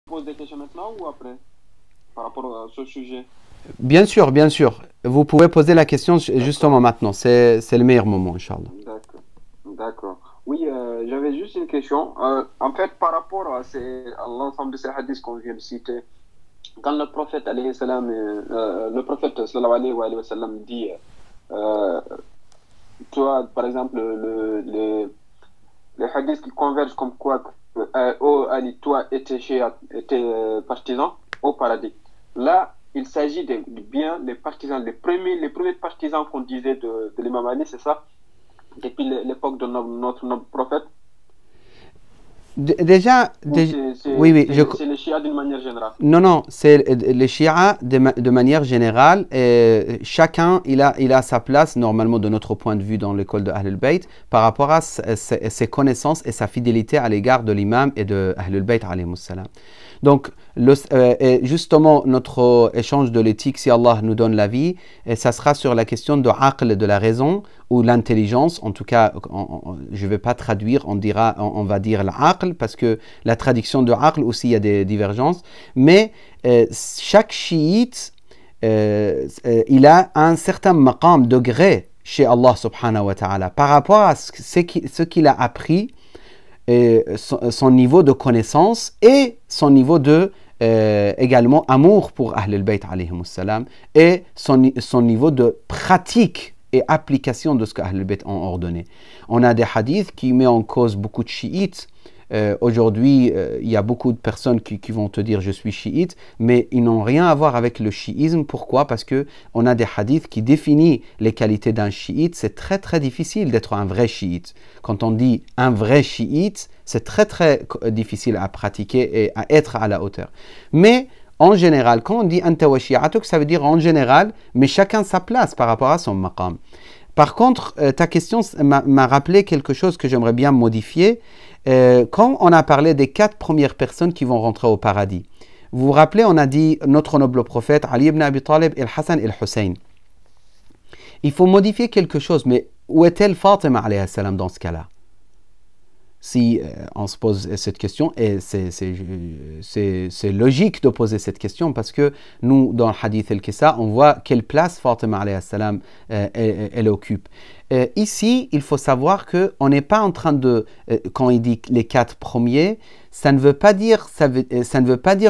pose des questions maintenant ou après, par rapport à ce sujet? Bien sûr, bien sûr. Vous pouvez poser la question justement maintenant. C'est le meilleur moment, Inch'Allah. D'accord. D'accord. Oui, j'avais juste une question. En fait, par rapport à l'ensemble de ces hadiths qu'on vient de citer, quand le prophète, alayhi salam, le prophète, sallallahu alayhi wa sallam, dit, euh, toi, par exemple, les hadiths qui convergent comme quoi, oh Ali, toi et tes partisans au paradis. Là, il s'agit de bien les partisans, les premiers partisans qu'on disait de l'imam Ali, c'est ça? Depuis l'époque de notre noble prophète? Déjà, Ou oui, oui, c'est les chiites d'une manière générale? non, non, c'est les chiites de manière générale. Chacun, il a sa place, normalement, de notre point de vue, dans l'école de Ahlul Bayt, par rapport à ses connaissances et sa fidélité à l'égard de l'imam et de Ahlul Bayt, alayhimus salam. Donc, et justement, notre échange de l'éthique, si Allah nous donne la vie, et ça sera sur la question de aql, de la raison, ou l'intelligence. En tout cas, je ne vais pas traduire, on va dire l'aql, parce que la traduction de aql aussi, il y a des divergences. Mais chaque chiite, il a un certain maqam, degré chez Allah subhanahu wa ta'ala, par rapport à ce qu'il a appris, son niveau de connaissance et son niveau de également amour pour Ahlul Bayt alayhimus salam, et son niveau de pratique et application de ce que Ahlul Bayt ont ordonné. On a des hadiths qui mettent en cause beaucoup de chiites. Aujourd'hui, il y a beaucoup de personnes qui vont te dire je suis chiite, mais ils n'ont rien à voir avec le chiisme. Pourquoi? Parce qu'on a des hadiths qui définissent les qualités d'un chiite. C'est très très difficile d'être un vrai chiite. Quand on dit un vrai chiite, c'est très très difficile à pratiquer et à être à la hauteur. Mais en général, quand on dit anta wa shi'atuk, ça veut dire en général, mais chacun sa place par rapport à son maqam. Par contre, ta question m'a rappelé quelque chose que j'aimerais bien modifier. Quand on a parlé des 4 premières personnes qui vont rentrer au paradis, vous vous rappelez, on a dit notre noble prophète Ali ibn Abi Talib et Hassan et Hussein. Il faut modifier quelque chose, mais où est-elle Fatima alayhi salam dans ce cas-là? Si on se pose cette question, et c'est logique de poser cette question, parce que nous, dans le hadith al-Kissa, on voit quelle place Fatima alayhi salam elle occupe. Ici, il faut savoir qu'on n'est pas en train de, quand il dit les 4 premiers, ça ne veut pas dire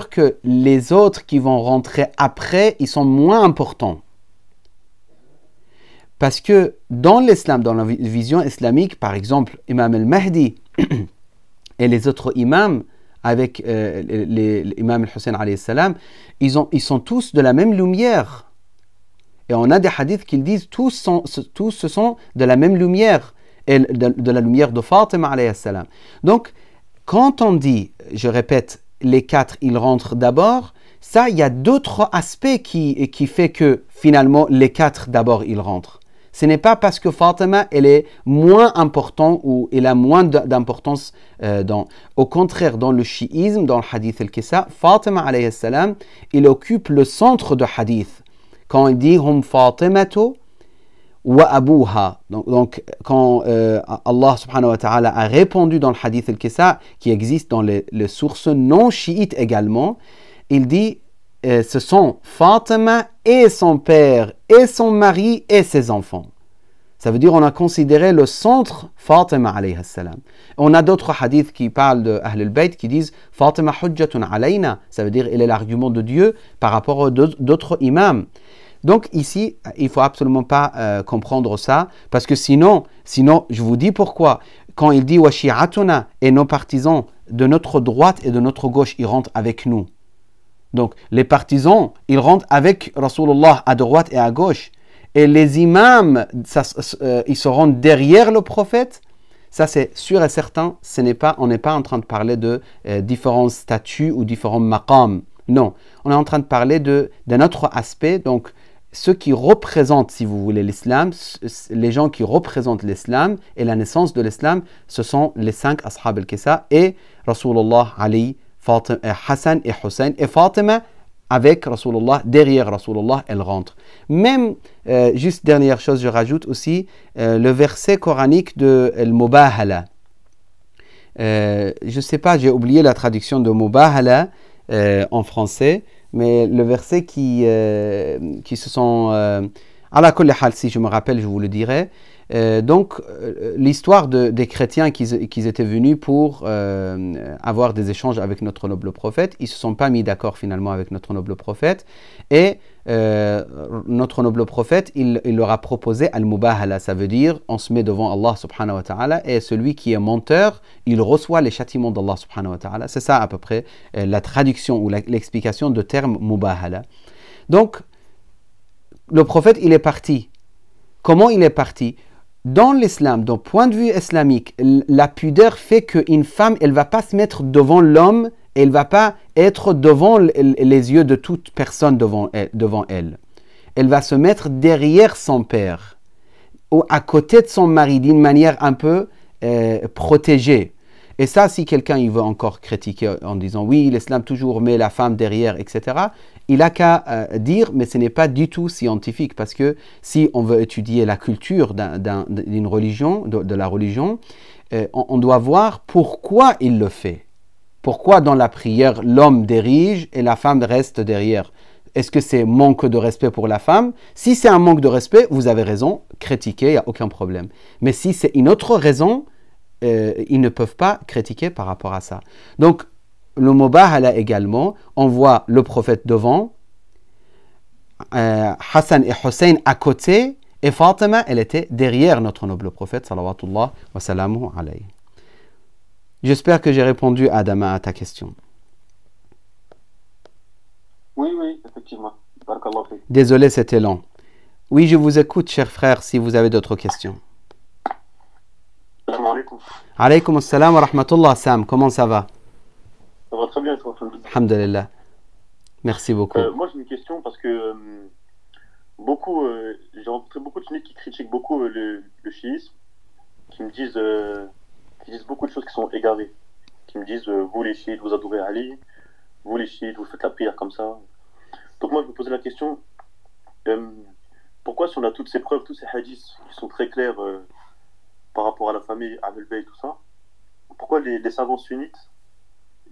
que les autres qui vont rentrer après, ils sont moins importants. Parce que dans l'islam, dans la vision islamique, par exemple, Imam al-Mahdi et les autres imams, avec l'imam al-Hussein alayhi salam, ils sont tous de la même lumière. Et on a des hadiths qui disent tous ce sont de la même lumière, et de la lumière de Fatima alayhi salam. Donc, quand on dit, je répète, les 4, ils rentrent d'abord, ça, il y a d'autres aspects qui fait que finalement, les 4 d'abord, ils rentrent. Ce n'est pas parce que Fatima, elle est moins importante ou elle a moins d'importance. Au contraire, dans le chiisme, dans le hadith al-Kissa, Fatima alayhi salam, il occupe le centre de hadith. Quand il dit hum Fatimatu wa abuha, donc quand Allah subhanahu wa ta'ala a répondu dans le hadith al-Kissa, qui existe dans les sources non chiites également, il dit ce sont Fatima et son père et son mari et ses enfants. Ça veut dire qu'on a considéré le centre Fatima alayhi salam. On a d'autres hadiths qui parlent de Ahlul Bayt qui disent Fatima hujjatun alayna, ça veut dire elle est l'argument de Dieu par rapport aux d'autres imams. Donc ici, il ne faut absolument pas comprendre ça, parce que sinon, je vous dis pourquoi. Quand il dit wa shi'atuna, et nos partisans de notre droite et de notre gauche, ils rentrent avec nous. Donc les partisans, ils rentrent avec Rasulullah à droite et à gauche. Et les imams, ils seront derrière le prophète. Ça, c'est sûr et certain. On n'est pas en train de parler de différents statuts ou différents maqams. Non, on est en train de parler d'un autre aspect. Donc, ceux qui représentent, si vous voulez, l'islam, les gens qui représentent l'islam et la naissance de l'islam, ce sont les 5 ashab al-Kissa et Rasulullah, Ali, Hassan et Hussein. Et Fatima, avec Rasulullah, derrière Rasulullah, elle rentre. Même, juste dernière chose, je rajoute aussi le verset coranique de Al-Mubahala. Je ne sais pas, j'ai oublié la traduction de Mubahala, en français, mais le verset qui se sont... à la kulli hal, si je me rappelle, je vous le dirai. L'histoire des chrétiens qui étaient venus pour avoir des échanges avec notre noble prophète, ils ne se sont pas mis d'accord finalement avec notre noble prophète, et notre noble prophète, il leur a proposé al-mubahala, ça veut dire on se met devant Allah subhanahu wa ta'ala, et celui qui est menteur, il reçoit les châtiments d'Allah subhanahu wa ta'ala. C'est ça à peu près la traduction ou l'explication de terme mubahala. Donc, le prophète, il est parti. Comment il est parti? Dans l'islam, d'un point de vue islamique, la pudeur fait qu'une femme, elle ne va pas se mettre devant l'homme, elle ne va pas être devant les yeux de toute personne devant elle. Elle va se mettre derrière son père, ou à côté de son mari, d'une manière un peu protégée. Et ça, si quelqu'un il veut encore critiquer en disant oui, l'islam toujours met la femme derrière, etc., il n'a qu'à dire, mais ce n'est pas du tout scientifique, parce que si on veut étudier la culture d'une religion, de la religion, on doit voir pourquoi il le fait. Pourquoi dans la prière, l'homme dirige et la femme reste derrière? Est-ce que c'est manque de respect pour la femme? Si c'est un manque de respect, vous avez raison, critiquer, il n'y a aucun problème. Mais si c'est une autre raison, ils ne peuvent pas critiquer par rapport à ça. Donc, le mubahala également, on voit le prophète devant, Hassan et Hussein à côté, et Fatima, elle était derrière notre noble prophète, salawatullah wa salamuhu alayhi. J'espère que j'ai répondu, Adama, à ta question. Oui, effectivement. Désolé, c'était long. Oui, je vous écoute, cher frère, si vous avez d'autres questions. Salam alaikum. Alaykum assalam wa rahmatullah, Sam. Comment ça va? Ça va très bien, toi. Alhamdulillah. Merci beaucoup. Moi, j'ai une question parce que j'ai rencontré beaucoup de sunnites qui critiquent beaucoup le chiisme, qui me disent beaucoup de choses qui sont égarées. Qui me disent, vous les chiites, vous adorez Ali, vous les chiites, vous faites la prière comme ça. Donc moi, je me posais la question, pourquoi si on a toutes ces preuves, tous ces hadiths qui sont très clairs par rapport à la famille, Ahlul Bayt, tout ça, pourquoi les savants sunnites,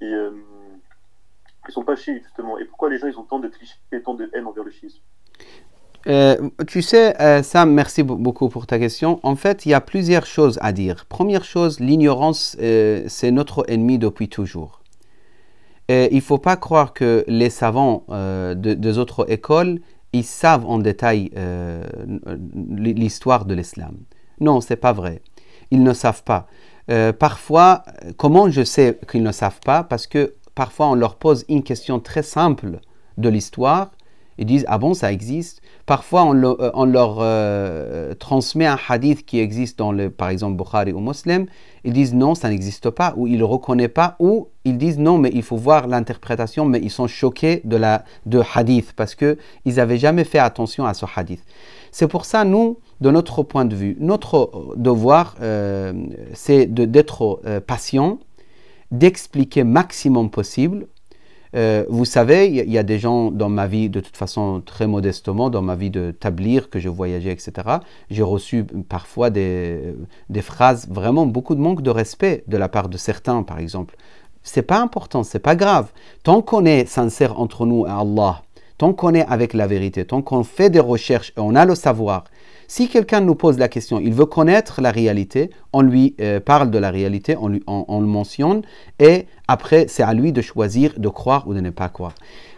ils sont pas chiites justement, et pourquoi les gens ils ont tant de clichés et tant de haine envers le chiisme? Tu sais, Sam, merci beaucoup pour ta question. En fait, il y a plusieurs choses à dire. Première chose, l'ignorance, c'est notre ennemi depuis toujours. Il ne faut pas croire que les savants des autres écoles, ils savent en détail l'histoire de l'islam. Non, ce n'est pas vrai. Ils ne savent pas. Parfois, comment je sais qu'ils ne savent pas? Parce que parfois, on leur pose une question très simple de l'histoire. Ils disent, ah bon, ça existe. Parfois, on leur transmet un hadith qui existe dans, par exemple, Bukhari ou Muslim. Ils disent, non, ça n'existe pas. Ou ils ne le reconnaissent pas. Ou ils disent, non, mais il faut voir l'interprétation. Mais ils sont choqués de hadith parce qu'ils n'avaient jamais fait attention à ce hadith. C'est pour ça, nous, de notre point de vue, notre devoir, c'est d'être patient, d'expliquer maximum possible. Vous savez, il y a des gens dans ma vie, de toute façon très modestement, dans ma vie de tablir, que je voyageais, etc. J'ai reçu parfois des phrases, vraiment beaucoup de manque de respect de la part de certains, par exemple. C'est pas important, c'est pas grave. Tant qu'on est sincère entre nous et Allah, tant qu'on est avec la vérité, tant qu'on fait des recherches et on a le savoir, si quelqu'un nous pose la question, il veut connaître la réalité, on lui parle de la réalité, on le mentionne, et après, c'est à lui de choisir de croire ou de ne pas croire.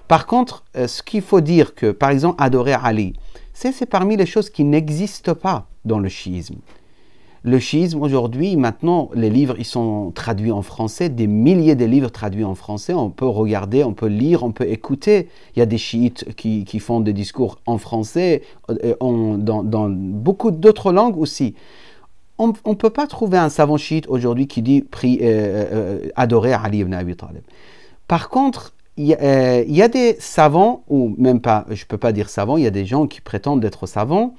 Par contre, ce qu'il faut dire que, par exemple, adorer Ali, c'est parmi les choses qui n'existent pas dans le chiisme. Le chiisme, aujourd'hui, maintenant, les livres, ils sont traduits en français, des milliers de livres traduits en français, on peut regarder, on peut lire, on peut écouter. Il y a des chiites qui font des discours en français, dans beaucoup d'autres langues aussi. On ne peut pas trouver un savant chiite aujourd'hui qui dit adorer Ali ibn Abi Talib. Par contre, il y a des savants, ou même pas, je ne peux pas dire savants, il y a des gens qui prétendent être savants,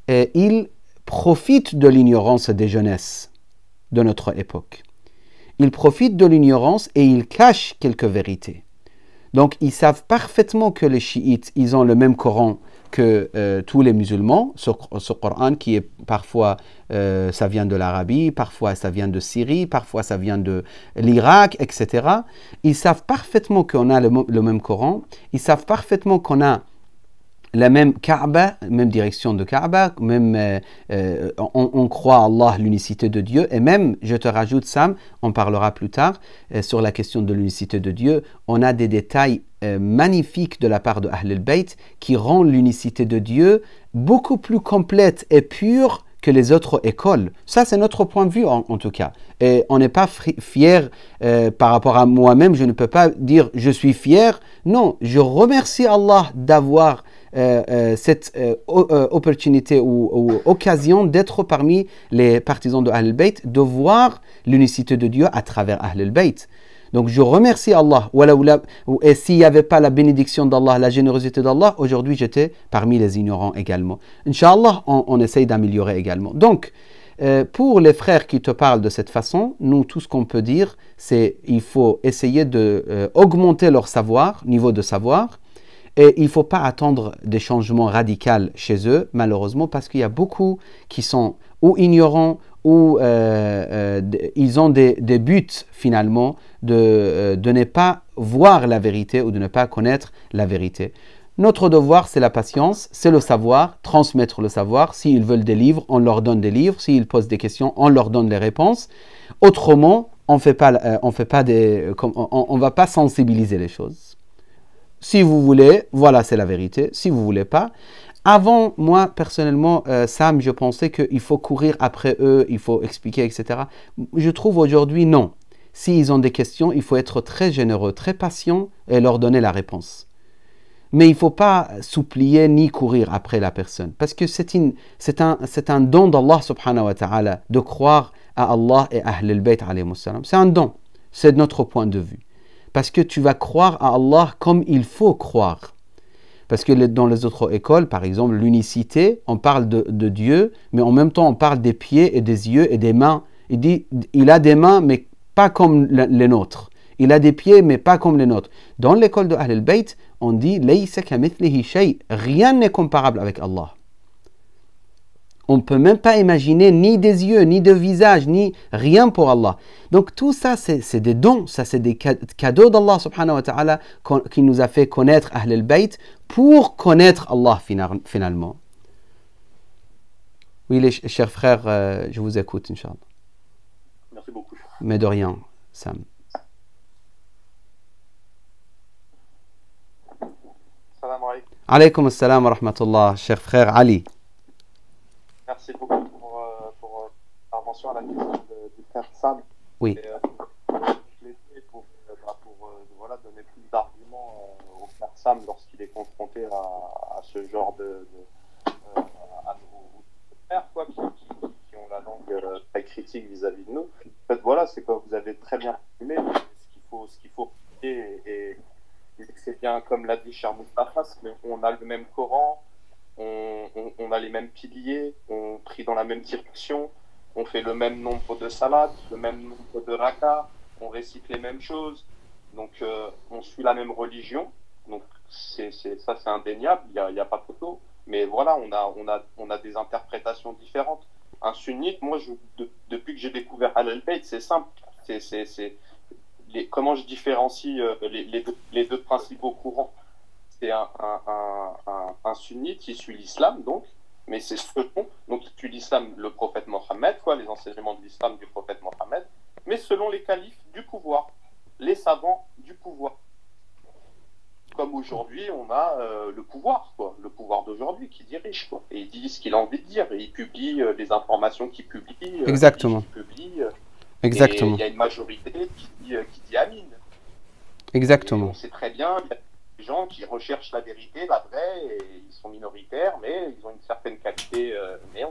ils profitent de l'ignorance des jeunesses de notre époque. Ils profitent de l'ignorance et ils cachent quelques vérités. Donc, ils savent parfaitement que les chiites, ils ont le même Coran que tous les musulmans, ce Coran qui est parfois, ça vient de l'Arabie, parfois ça vient de Syrie, parfois ça vient de l'Irak, etc. Ils savent parfaitement qu'on a le même Coran, ils savent parfaitement qu'on a la même Kaaba, même direction de Kaaba, même on croit à Allah, l'unicité de Dieu, et même, je te rajoute Sam, on parlera plus tard sur la question de l'unicité de Dieu, on a des détails magnifiques de la part de Ahl al-Bayt qui rend l'unicité de Dieu beaucoup plus complète et pure que les autres écoles. Ça, c'est notre point de vue en tout cas. Et on n'est pas fier par rapport à moi-même, je ne peux pas dire je suis fier. Non, je remercie Allah d'avoir cette opportunité ou occasion d'être parmi les partisans de Ahl al-Bayt, de voir l'unicité de Dieu à travers Ahl al-Bayt. Donc je remercie Allah. Et s'il n'y avait pas la bénédiction d'Allah, la générosité d'Allah, aujourd'hui j'étais parmi les ignorants également. Inch'Allah, on essaye d'améliorer également. Donc, pour les frères qui te parlent de cette façon, nous, tout ce qu'on peut dire, c'est qu'il faut essayer d'augmenter leur savoir, niveau de savoir, et il ne faut pas attendre des changements radicaux chez eux, malheureusement, parce qu'il y a beaucoup qui sont ou ignorants, ou ils ont des buts finalement de ne pas voir la vérité ou de ne pas connaître la vérité. Notre devoir, c'est la patience, c'est le savoir, transmettre le savoir. S'ils veulent des livres, on leur donne des livres. S'ils posent des questions, on leur donne les réponses. Autrement, on va pas sensibiliser les choses. Si vous voulez, voilà, c'est la vérité. Si vous voulez pas. Avant, moi, personnellement, Sam, je pensais qu'il faut courir après eux, il faut expliquer, etc. Je trouve aujourd'hui, non. S'ils ont des questions, il faut être très généreux, très patient et leur donner la réponse. Mais il ne faut pas s'oublier ni courir après la personne. Parce que c'est un don d'Allah subhanahu wa ta'ala de croire à Allah et à Ahl al-Bayt alayhi salam. C'est un don. C'est notre point de vue. Parce que tu vas croire à Allah comme il faut croire. Parce que dans les autres écoles, par exemple, l'unicité, on parle de Dieu, mais en même temps, on parle des pieds et des yeux et des mains. Il dit, il a des mains, mais pas comme les nôtres. Il a des pieds, mais pas comme les nôtres. Dans l'école de Ahl al-Bayt, on dit, Laysa kamithlihi shay. Rien n'est comparable avec Allah. On ne peut même pas imaginer ni des yeux, ni de visage, ni rien pour Allah. Donc tout ça, c'est des dons, ça c'est des cadeaux d'Allah subhanahu wa ta'ala qui nous a fait connaître Ahl al-Bayt pour connaître Allah finalement. Oui, les chers frères, je vous écoute, Inch'Allah. Merci beaucoup. Mais de rien, Sam. Salam alaikum. Alaykum assalam wa rahmatullah, cher frère Ali. Merci beaucoup pour l'intervention à la question du frère Sam. Oui. Et, je l'ai fait pour voilà, donner plus d'arguments au frère Sam lorsqu'il est confronté à ce genre à nos frères quoi, qui ont la langue très critique vis-à-vis de nous. En fait, voilà, c'est comme vous avez très bien résumé ce qu'il faut et c'est bien comme l'a dit cher Mustafa, on a le même Coran. On a les mêmes piliers, on prie dans la même direction, on fait le même nombre de salades, le même nombre de rakas, on récite les mêmes choses, donc on suit la même religion, donc ça c'est indéniable, il y a pas photo, mais voilà, on a des interprétations différentes. Un sunnite, moi depuis que j'ai découvert Ahl al-Bayt, c'est simple, comment je différencie les deux principaux courants. C'est un sunnite qui suit l'islam, donc, mais c'est donc il suit l'islam, le prophète Mohammed, les enseignements de l'islam du prophète Mohammed, mais selon les califes du pouvoir, les savants du pouvoir. Comme aujourd'hui, on a le pouvoir d'aujourd'hui qui dirige, et il dit ce qu'il a envie de dire, et il publie les informations qu'il publie. Exactement. Exactement. Et il y a une majorité qui dit Amin. Exactement. Et on sait très bien. Des gens qui recherchent la vérité, la vraie, et ils sont minoritaires, mais ils ont une certaine qualité, mais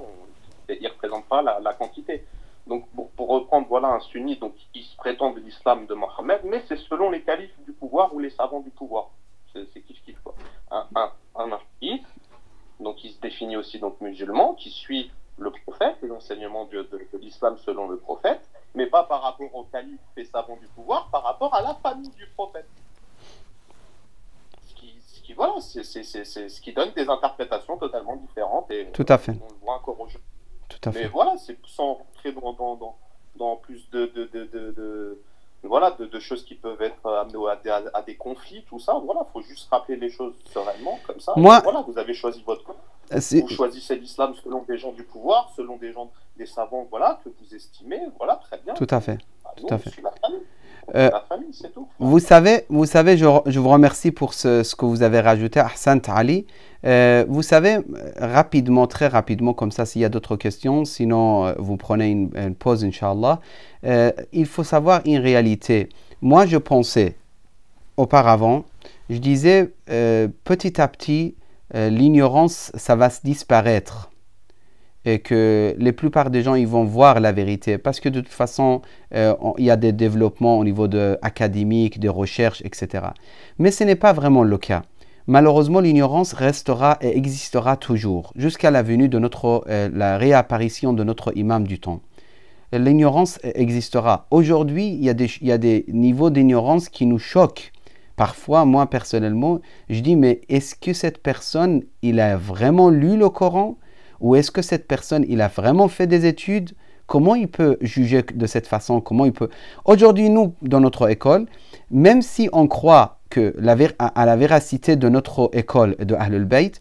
ils ne représentent pas la quantité. Donc, pour reprendre, voilà un sunnite, donc qui se prétend de l'islam de Mohammed, mais c'est selon les califes du pouvoir ou les savants du pouvoir. C'est kiff quoi. Un chiite, donc il se définit aussi donc musulman, qui suit le prophète et l'enseignement de l'islam selon le prophète, mais pas par rapport aux califes et savants du pouvoir, par rapport à la famille du prophète. Voilà, c'est ce qui donne des interprétations totalement différentes et Tout à fait. on le voit encore aujourd'hui. Tout à fait. Mais voilà, c'est sans rentrer dans plus voilà, de choses qui peuvent être amenées à des conflits, tout ça. Voilà, il faut juste rappeler les choses sereinement, comme ça. Moi, voilà, vous avez choisi votre camp. Vous choisissez l'islam selon des gens du pouvoir, selon des savants, voilà, que vous estimez, voilà, très bien. Tout à fait. Nous, Tout à fait. c'est la famille. La famille, c'est tout. Vous savez, je vous remercie pour ce que vous avez rajouté, Ahsant Ali. Vous savez, rapidement, très rapidement, comme ça, s'il y a d'autres questions, sinon vous prenez une pause, Inch'Allah. Il faut savoir une réalité. Moi, je pensais, auparavant, je disais, petit à petit, l'ignorance, ça va se disparaître. Et que la plupart des gens, ils vont voir la vérité. Parce que de toute façon, il y a des développements au niveau académique, des recherches, etc. Mais ce n'est pas vraiment le cas. Malheureusement, l'ignorance restera et existera toujours, jusqu'à la venue de la réapparition de notre imam du temps. L'ignorance existera. Aujourd'hui, il y a des niveaux d'ignorance qui nous choquent. Parfois, moi, personnellement, je dis, mais est-ce que cette personne, il a vraiment lu le Coran ? Ou est-ce que cette personne, il a vraiment fait des études? Comment il peut juger de cette façon? Comment il peut... Aujourd'hui, nous, dans notre école, même si on croit à la véracité de notre école de Ahlul Bayt,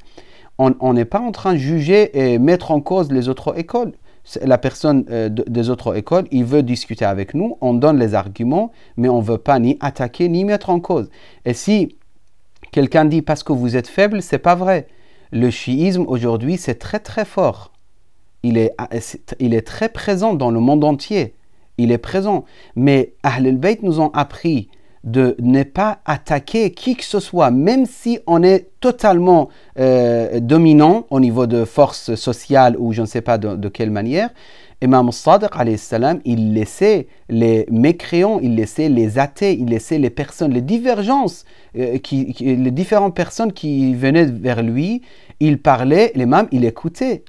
on n'est pas en train de juger et mettre en cause les autres écoles. La personne des autres écoles, il veut discuter avec nous, on donne les arguments, mais on ne veut pas ni attaquer, ni mettre en cause. Et si quelqu'un dit parce que vous êtes faible, ce n'est pas vrai. Le chiisme aujourd'hui, c'est très très fort. Il est très présent dans le monde entier. Il est présent. Mais Ahlul Bayt nous ont appris de ne pas attaquer qui que ce soit, même si on est totalement dominant au niveau de force sociale ou je ne sais pas de quelle manière. Imam Sadiq, alayhi salam, il laissait les mécréants, il laissait les athées, il laissait les personnes, les divergences, les différentes personnes qui venaient vers lui. Il parlait, l'imam, il écoutait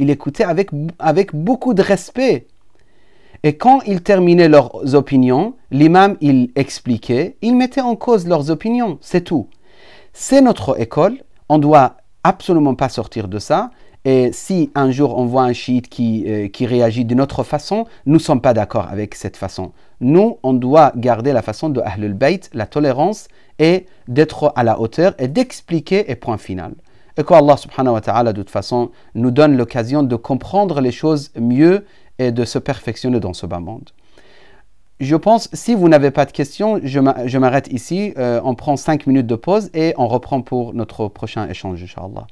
avec beaucoup de respect. Et quand il terminait leurs opinions, l'imam, il expliquait, il mettait en cause leurs opinions, c'est tout. C'est notre école, on ne doit absolument pas sortir de ça. Et si un jour on voit un chiite qui réagit d'une autre façon, nous ne sommes pas d'accord avec cette façon. Nous, on doit garder la façon de Ahlul Bayt, la tolérance, et d'être à la hauteur et d'expliquer et point final. Et qu'Allah subhanahu wa ta'ala, de toute façon, nous donne l'occasion de comprendre les choses mieux et de se perfectionner dans ce bas monde. Je pense, si vous n'avez pas de questions, je m'arrête ici. On prend 5 minutes de pause et on reprend pour notre prochain échange, Inch'Allah.